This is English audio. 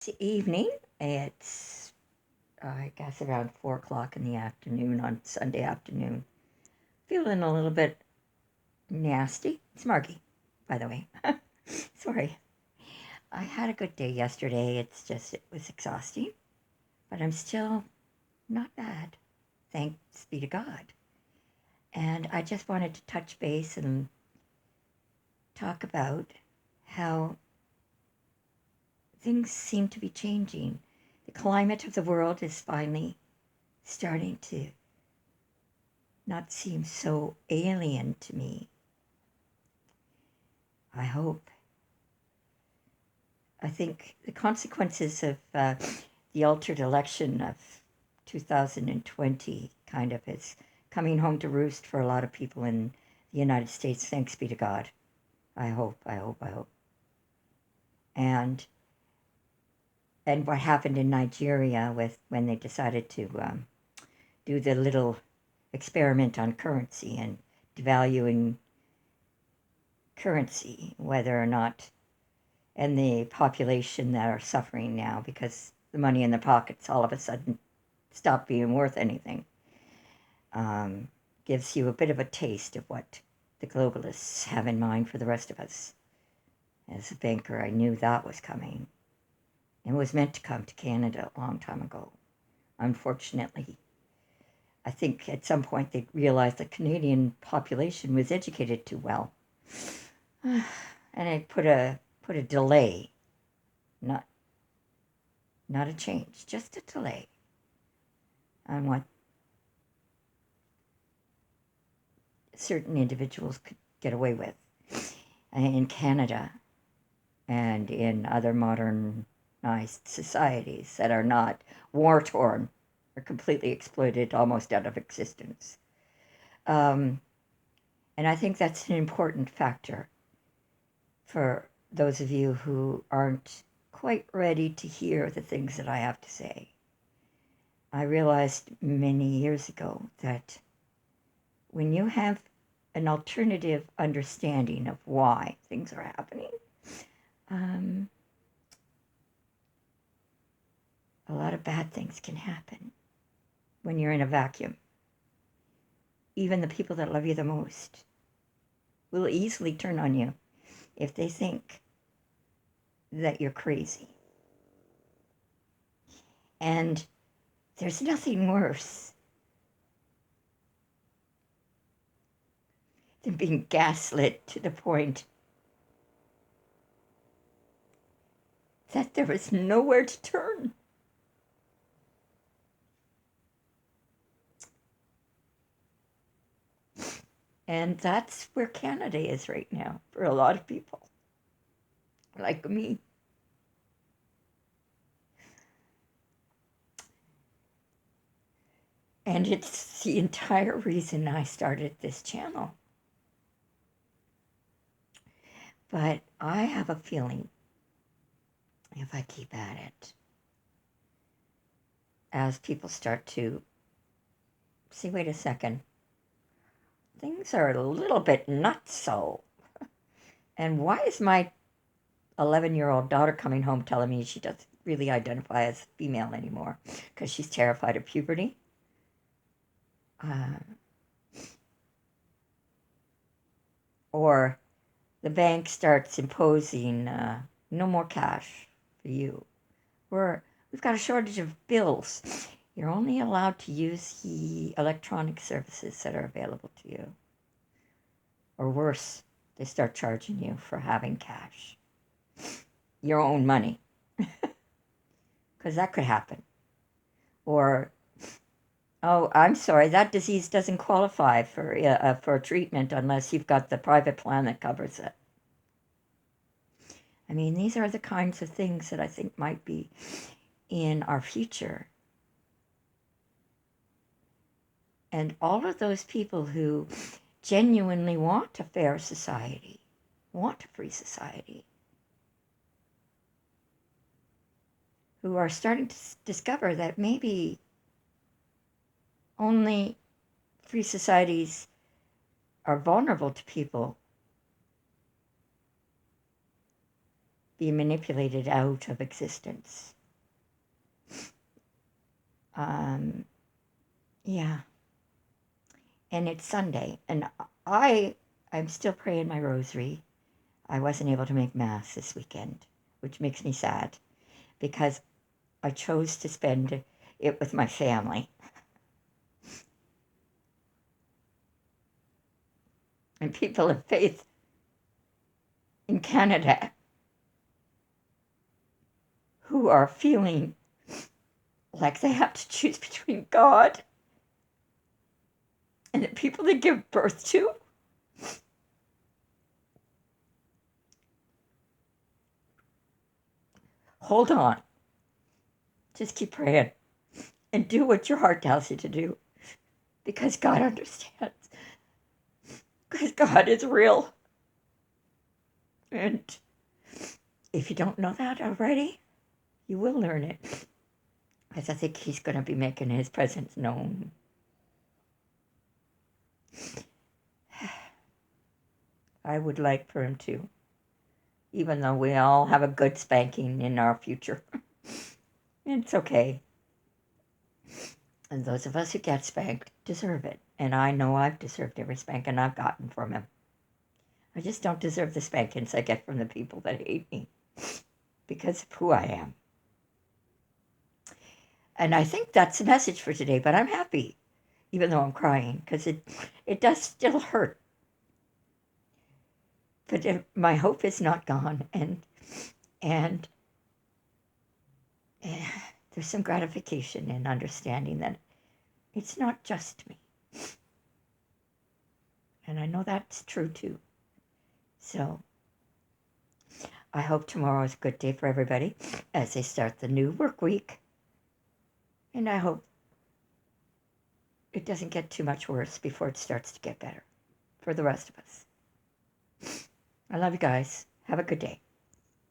It's evening. It's, I guess, around 4 o'clock in the afternoon on Sunday afternoon. Feeling a little bit nasty. It's Margie, by the way. Sorry. I had a good day yesterday. It was exhausting, but I'm still not bad. Thanks be to God. And I just wanted to touch base and talk about how things seem to be changing. The climate of the world is finally starting to not seem so alien to me. I hope. I think the consequences of the altered election of 2020 kind of is coming home to roost for a lot of people in the United States. Thanks be to God. I hope, I hope, I hope. And and what happened in Nigeria with when they decided to do the little experiment on currency and devaluing currency, whether or not, and the population that are suffering now because the money in their pockets all of a sudden stopped being worth anything, um, gives you a bit of a taste of what the globalists have in mind for the rest of us. As a banker, I knew that was coming. It was meant to come to Canada a long time ago. Unfortunately, I think at some point they realized the Canadian population was educated too well, and it put a delay, not not a change, just a delay on what certain individuals could get away with in Canada and in other modernized societies that are not war torn or completely exploited almost out of existence. Um, and I think that's an important factor for those of you who aren't quite ready to hear the things that I have to say. I realized many years ago that when you have an alternative understanding of why things are happening, um, a lot of bad things can happen when you're in a vacuum. Even the people that love you the most will easily turn on you if they think that you're crazy. And there's nothing worse than being gaslit to the point that there is nowhere to turn. And that's where Canada is right now for a lot of people like me. And it's the entire reason I started this channel. But I have a feeling if I keep at it, as people start to see, wait a second, things are a little bit nuts so. And why is my 11-year-old daughter coming home telling me she doesn't really identify as female anymore because she's terrified of puberty? Uh, or the bank starts imposing no more cash for you. We've got a shortage of bills. You're only allowed to use the electronic services that are available to you. Or worse, they start charging you for having cash, your own money, because that could happen. Or, oh, I'm sorry, that disease doesn't qualify for treatment unless you've got the private plan that covers it. I mean, these are the kinds of things that I think might be in our future. And all of those people who genuinely want a fair society, want a free society, who are starting to discover that maybe only free societies are vulnerable to people be manipulated out of existence. Yeah. And it's Sunday, and I'm still praying my rosary. I wasn't able to make Mass this weekend, which makes me sad because I chose to spend it with my family. And people of faith in Canada who are feeling like they have to choose between God and the people they give birth to. Hold on. Just keep praying and do what your heart tells you to do because God understands. Because God is real. And if you don't know that already, you will learn it. Because I think He's going to be making His presence known. I would like for Him to. Even though we all have a good spanking in our future. It's okay. And those of us who get spanked deserve it. And I know I've deserved every spanking I've gotten from Him. I just don't deserve the spankings I get from the people that hate me because of who I am. And I think that's the message for today, but I'm happy, even though I'm crying, because it does still hurt. But my hope is not gone, and there's some gratification in understanding that it's not just me. And I know that's true too. So I hope tomorrow is a good day for everybody as they start the new work week. And I hope it doesn't get too much worse before it starts to get better for the rest of us. I love you guys. Have a good day.